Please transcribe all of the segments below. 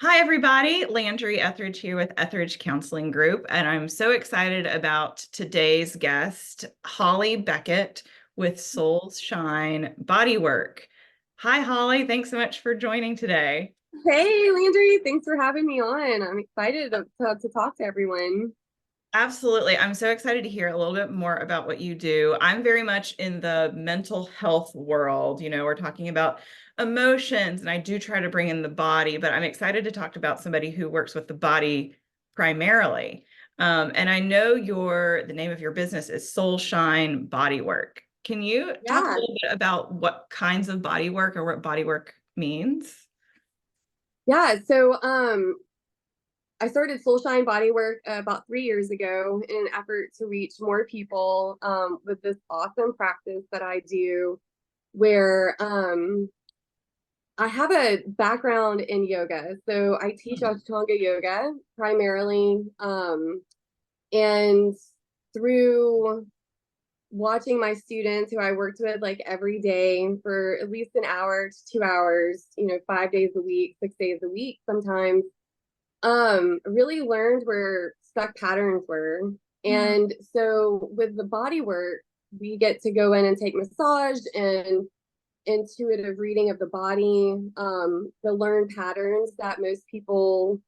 Hi, everybody. Landry Ethredge here with Ethredge Counseling Group, and I'm so excited about today's guest, Hollie Beckett with SolShine Bodywork. Hi, Hollie. Thanks so much for joining today. Hey, Landry, thanks for having me on. I'm excited to talk to everyone. Absolutely. I'm so excited to hear a little bit more about what you do. I'm very much in the mental health world. We're talking about emotions, and I do try to bring in the body, but I'm excited to talk about somebody who works with the body primarily. And I know the name of your business is SolShine Bodywork. Can you talk a Yeah, little bit about what kinds of body work or what body work means? yeah. I started SolShine Bodywork about 3 years ago in an effort to reach more people with this awesome practice that I do, where I have a background in yoga. So I teach Hmm. Ashtanga yoga primarily, and through watching my students who I worked with like every day for at least an hour to 2 hours, 5 days a week, 6 days a week sometimes, really learned where stuck patterns were. Hmm. And so with the body work, we get to go in and take massage and intuitive reading of the body, the learned patterns that most people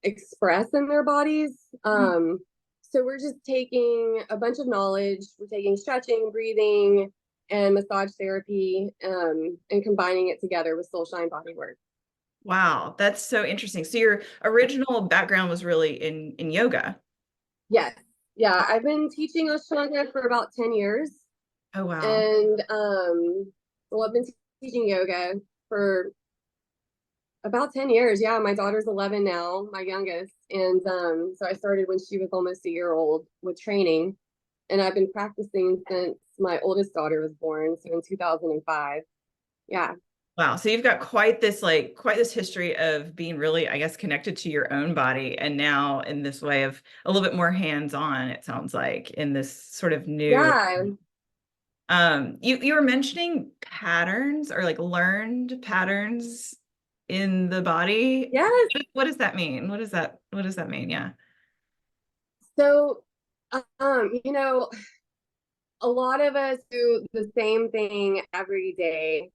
express in their bodies. So we're just taking a bunch of knowledge. We're taking stretching, breathing, and massage therapy, and combining it together with SolShine Bodywork. Wow, that's so interesting. So your original background was really in yoga. Yes, yeah, I've been teaching Ashtanga for about 10 years, Oh, wow. and well, I've been teaching yoga for about 10 years. Yeah, my daughter's 11 now, my youngest. And so I started when she was almost a year old with training. And I've been practicing since my oldest daughter was born, so in 2005. Yeah. Wow. So you've got quite this history of being really, I guess, connected to your own body, and now in this way of a little bit more hands-on, it sounds like, in this sort of new Yeah. you were mentioning patterns or like learned patterns in the body. Yes. What does that mean? What does that mean? Yeah. So, you know, a lot of us do the same thing every day,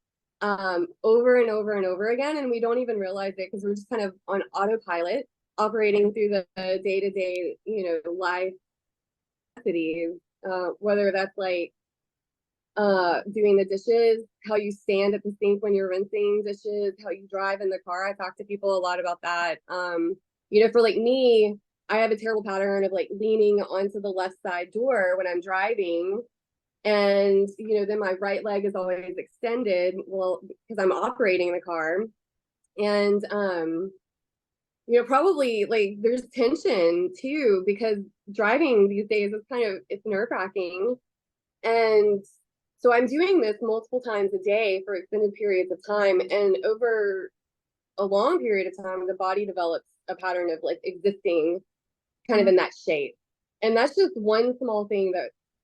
over and over and over again, and we don't even realize it because we're just kind of on autopilot, operating through the day to day, life activities, whether that's like doing the dishes, how you stand at the sink when you're rinsing dishes, how you drive in the car. I talk to people a lot about that. For like me, I have a terrible pattern of like leaning onto the left side door when I'm driving. And, then my right leg is always extended. Well, because I'm operating the car. And, probably like there's tension too, because driving these days is it's nerve wracking. And so I'm doing this multiple times a day for extended periods of time. And over a long period of time, the body develops a pattern of like existing kind of Mhm. in that shape. And that's just one small thing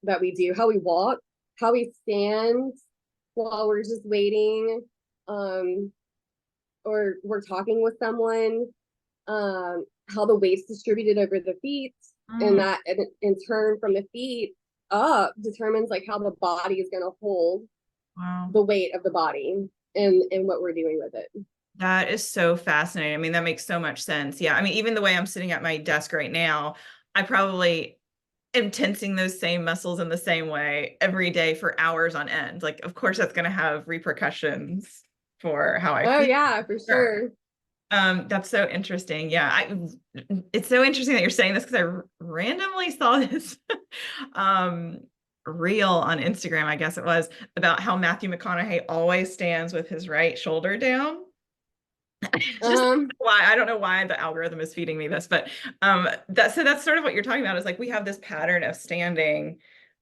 that we do, how we walk, how we stand while we're just waiting, um, or we're talking with someone, how the weight's distributed over the feet, and Mm, that in turn from the feet up determines like how the body is going to hold wow. the weight of the body and what we're doing with it. That is so fascinating. I mean, that makes so much sense. Yeah. I mean, even the way I'm sitting at my desk right now, I probably am tensing those same muscles in the same way every day for hours on end. Like, of course, that's going to have repercussions for how I Oh feel. yeah, for Sure. sure. That's so interesting. Yeah, it's so interesting that you're saying this because I randomly saw this um, reel on Instagram, I guess it was, about how Matthew McConaughey always stands with his right shoulder down. Just Um, why I don't know why the algorithm is feeding me this, but that's sort of what you're talking about is like we have this pattern of standing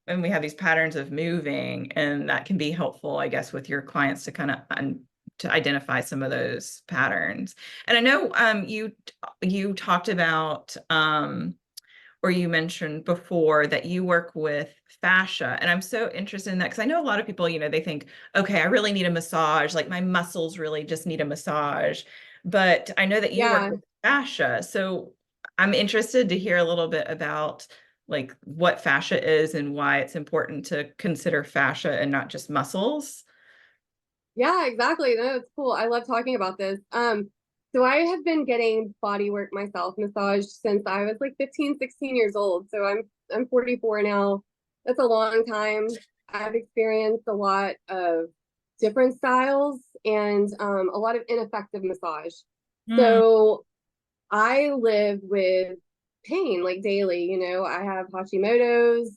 and we have these patterns of moving, and that can be helpful, I guess, with your clients to kind of to identify some of those patterns. And I know you talked about or you mentioned before that you work with fascia. And I'm so interested in that because I know a lot of people, they think, okay, I really need a massage. Like my muscles really just need a massage. but I know that you work Yeah. with fascia. So I'm interested to hear a little bit about like what fascia is and why it's important to consider fascia and not just muscles. Yeah, exactly. No, it's cool. I love talking about this. So I have been getting body work myself, massage since I was like 15, 16 years old. So I'm 44 now. That's a long time. I've experienced a lot of different styles and a lot of ineffective massage. Mm, So I live with pain like daily. I have Hashimoto's.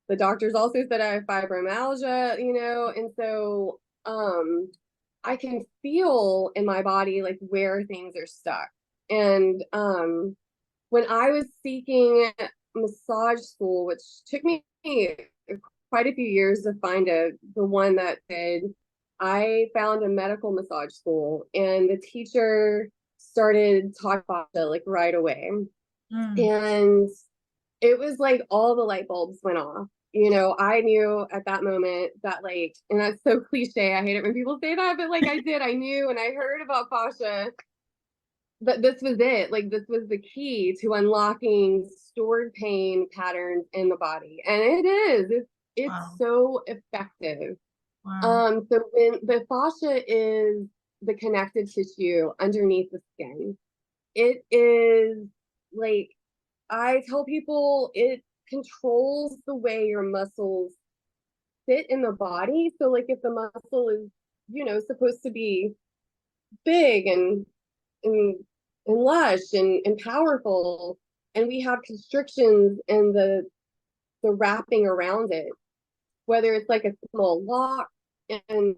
The doctors also said I have fibromyalgia, and so I can feel in my body like where things are stuck. And when I was seeking massage school, which took me quite a few years to find the one that did, I found a medical massage school, and the teacher started talking about it like right away. mm. And it was like all the light bulbs went off. I knew at that moment that, like, and that's so cliche. I hate it when people say that, but like I knew and I heard about fascia, but this was it. Like, this was the key to unlocking stored pain patterns in the body. And it's Wow. so effective. Wow. So when the fascia is the connective tissue underneath the skin, it is like, I tell people it controls the way your muscles fit in the body. So, like, if the muscle is, supposed to be big and, and lush and powerful, and we have constrictions and the wrapping around it, whether it's like a small lock, and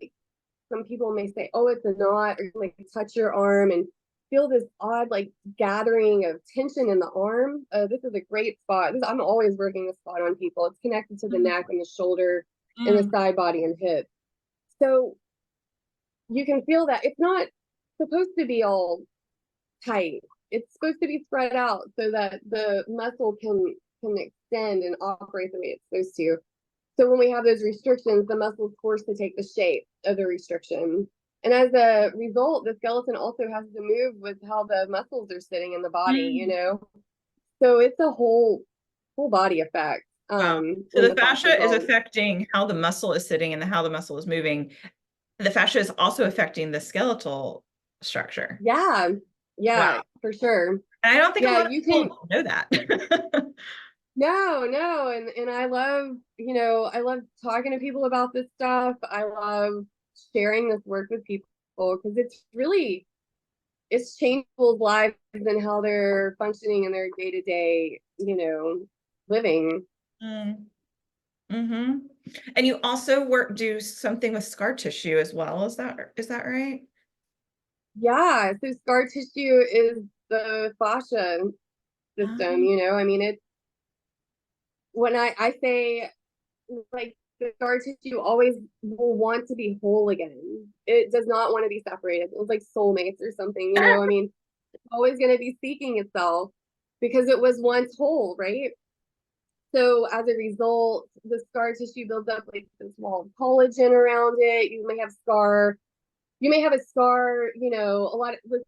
some people may say, oh, it's a knot, or like touch your arm and feel this odd like gathering of tension in the arm. This is a great spot. I'm always working this spot on people. It's connected to the Mm, neck and the shoulder and the mm, side body and hip. So you can feel that it's not supposed to be all tight. It's supposed to be spread out so that the muscle can extend and operate the way it's supposed to. So when we have those restrictions, the muscle is forced to take the shape of the restriction. And as a result, the skeleton also has to move with how the muscles are sitting in the mm. body. So it's a whole body effect Wow. So when the the fascia is fascia is all. affecting how the muscle is sitting and how the muscle is moving. The fascia is also affecting the skeletal structure. Yeah, Wow. yeah, for sure. And I don't think a Yeah, lot of you can. people know that. No, no, and I love, I love talking to people about this stuff. I love sharing this work with people because it's changed people's lives and how they're functioning in their day-to-day, living. Mm, hmm. And you also do something with scar tissue as well. Is that right? Yeah, so scar tissue is the fascia system, Um, I mean, it's when I say, like, the scar tissue always will want to be whole again. It does not want to be separated. It's like soulmates or something, I mean, it's always going to be seeking itself because it was once whole, right? So as a result, the scar tissue builds up like this wall of collagen around it. You may have a scar, a lot of with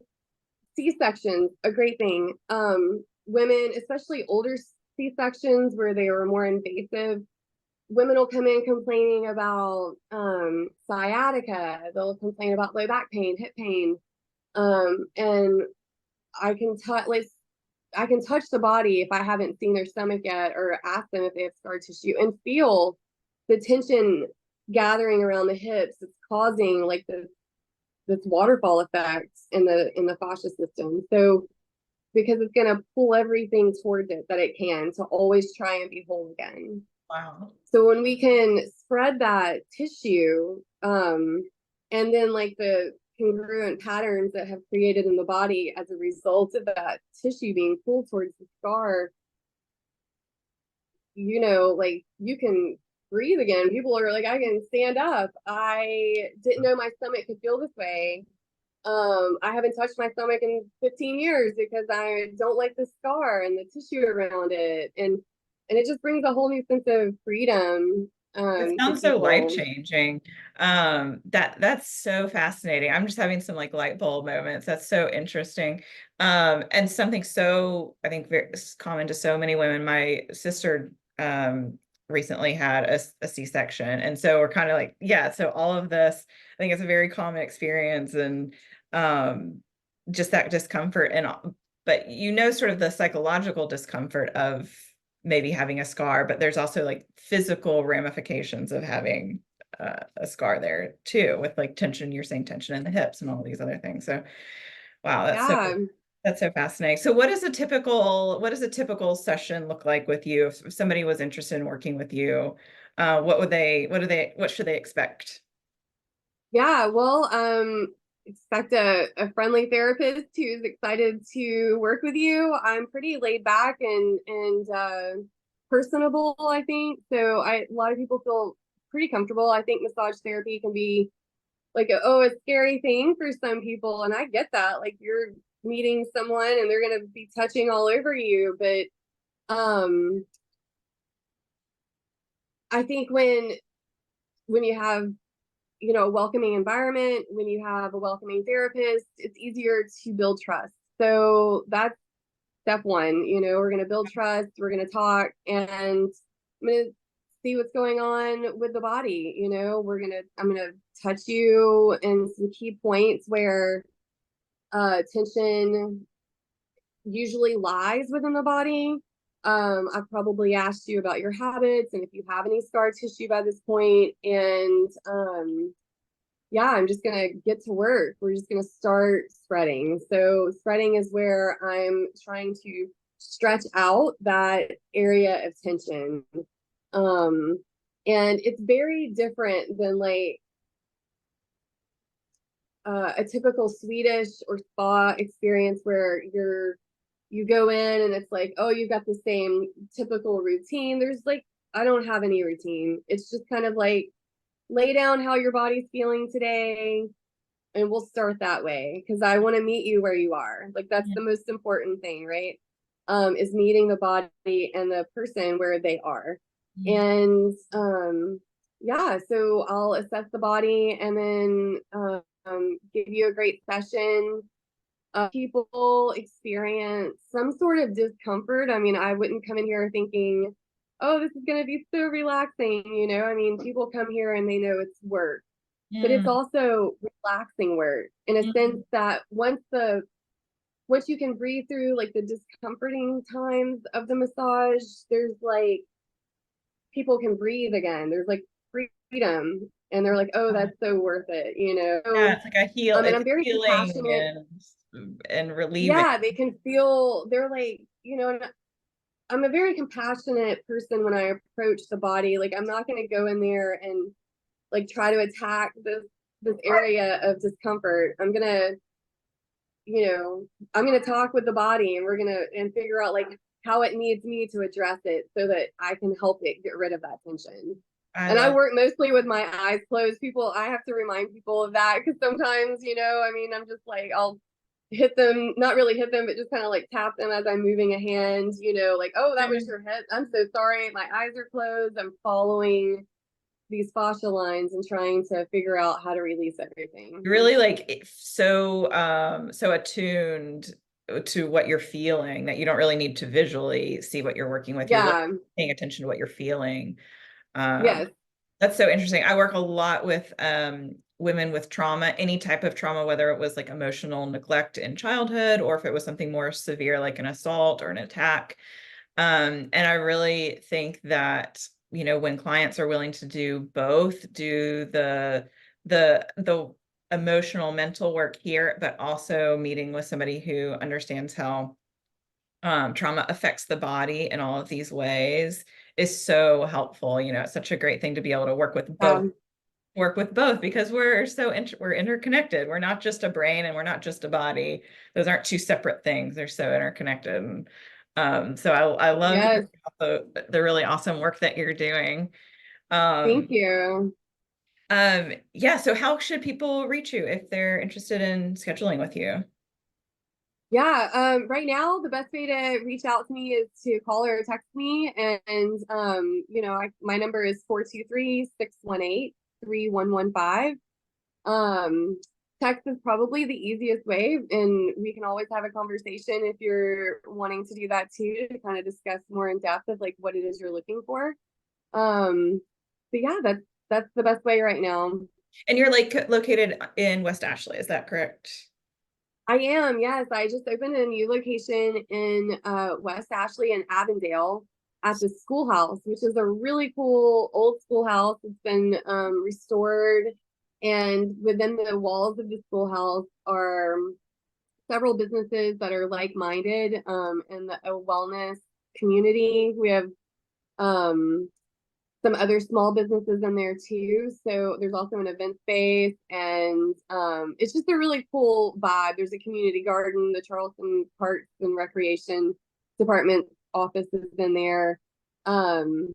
C-sections, a great thing. Women, especially older C-sections where they were more invasive, women will come in complaining about sciatica. They'll complain about low back pain, hip pain. And I can touch like I can touch the body if I haven't seen their stomach yet, or ask them if they have scar tissue, and feel the tension gathering around the hips. It's causing like this waterfall effect in the fascia system. So because it's going to pull everything towards it that it can to always try and be whole again. wow. So when we can spread that tissue, and then like the congruent patterns that have created in the body as a result of that tissue being pulled towards the scar, like, you can breathe again. People are like, I can stand up. I didn't know my stomach could feel this way. I haven't touched my stomach in 15 years because I don't like the scar and the tissue around it. And it just brings a whole new sense of freedom It to sounds so people. life-changing. That's so fascinating. I'm just having some like light bulb moments. That's so interesting. And something so, I think, very common to so many women. My sister recently had a C-section. And so we're kind of like, yeah, so all of this, I think it's a very common experience, and just that discomfort and but sort of the psychological discomfort of maybe having a scar, but there's also like physical ramifications of having a scar there too, with like tension, you're saying tension in the hips and all these other things. So wow, Yeah. that's so fascinating. So what does a typical session look like with you? If somebody was interested in working with you, what should they expect? Yeah, well, expect a friendly therapist who's excited to work with you. I'm pretty laid back and personable, I think. So a lot of people feel pretty comfortable. I think massage therapy can be like a scary thing for some people, and I get that. Like you're meeting someone and they're gonna be touching all over you, but um, I think when you have a welcoming environment, when you have a welcoming therapist, it's easier to build trust. So that's step one. We're going to build trust, we're going to talk, and I'm going to see what's going on with the body. I'm going to touch you in some key points where tension usually lies within the body. I've probably asked you about your habits and if you have any scar tissue by this point, and yeah, I'm just going to get to work. We're just going to start spreading. So, spreading is where I'm trying to stretch out that area of tension. Um, and it's very different than like a typical Swedish or spa experience where you go in and it's like, oh, you've got the same typical routine. There's like, I don't have any routine. It's just kind of like lay down how your body's feeling today, and we'll start that way because I want to meet you where you are. Like that's the most important thing, right? Is meeting the body and the person where they are. And yeah, so I'll assess the body and then give you a great session. People experience some sort of discomfort. I mean, I wouldn't come in here thinking, oh, this is going to be so relaxing. I mean, people come here and they know it's work, but it's Mm, also relaxing work in a sense mm. that once you can breathe through like the discomforting times of the massage, there's like people can breathe again. There's like freedom, and they're like, oh, that's so worth it, Yeah, So, it's like a heal, and it's I'm very healing compassionate. and relieving. Yeah, they can feel. They're like, and I'm a very compassionate person when I approach the body. Like, I'm not going to go in there and like try to attack this area of discomfort. I'm gonna talk with the body, and we're gonna and figure out like how it needs me to address it so that I can help it get rid of that tension. I And I love. work mostly with my eyes closed. I have to remind people of that because sometimes, I mean, I'm just like, I'll hit them, not really hit them, but just kind of like tap them as I'm moving a hand, like, oh, that was your head. I'm so sorry. My eyes are closed. I'm following these fascia lines and trying to figure out how to release everything. Really like so attuned to what you're feeling that you don't really need to visually see what you're working with. You're really Yeah. paying attention to what you're feeling. Um, Yes. that's so interesting. I work a lot with women with trauma, any type of trauma, whether it was like emotional neglect in childhood or if it was something more severe like an assault or an attack. And I really think that, when clients are willing to do both, do the emotional mental work here, but also meeting with somebody who understands how trauma affects the body in all of these ways is so helpful. It's such a great thing to be able to work with both because we're interconnected. We're not just a brain and we're not just a body. Those aren't two separate things. They're so interconnected. And so I love Yes. hearing about the really awesome work that you're doing. Thank Um, you. yeah, so how should people reach you if they're interested in scheduling with you? Yeah, right now the best way to reach out to me is to call or text me, and my number is 423-618-3115. Um, Text is probably the easiest way, and we can always have a conversation if you're wanting to do that too, to kind of discuss more in depth of like what it is you're looking for. Um, but yeah, that's the best way right now. And you're like located in West Ashley, is that correct? I am, yes. I just opened a new location in West Ashley and Avondale at the schoolhouse, which is a really cool old schoolhouse. It's been restored, and within the walls of the schoolhouse are several businesses that are like-minded in the wellness community. We have um, some other small businesses in there too. So there's also an event space, and it's just a really cool vibe. There's a community garden, the Charleston Parks and Recreation Department office is in there. Um,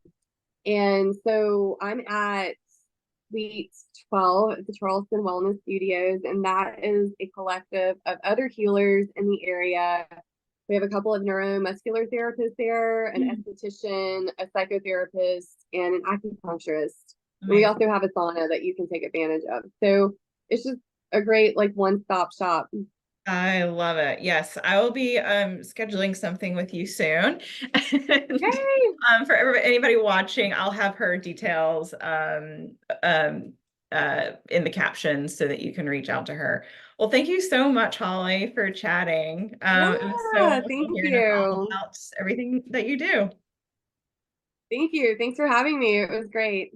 and so I'm at Suite 12 at the Charleston Wellness Studios, and that is a collective of other healers in the area. We have a couple of neuromuscular therapists there, an Mm. esthetician, a psychotherapist, and an acupuncturist. And we Amazing. also have a sauna that you can take advantage of. So it's just a great like one-stop shop. I love it. Yes, I will be scheduling something with you soon. And Yay! for anybody watching, I'll have her details um, in the captions so that you can reach out to her. Well, thank you so much, Holly, for chatting. It was so Yeah, helpful thank hearing all you. about everything that you do. Thank you. Thanks for having me. It was great.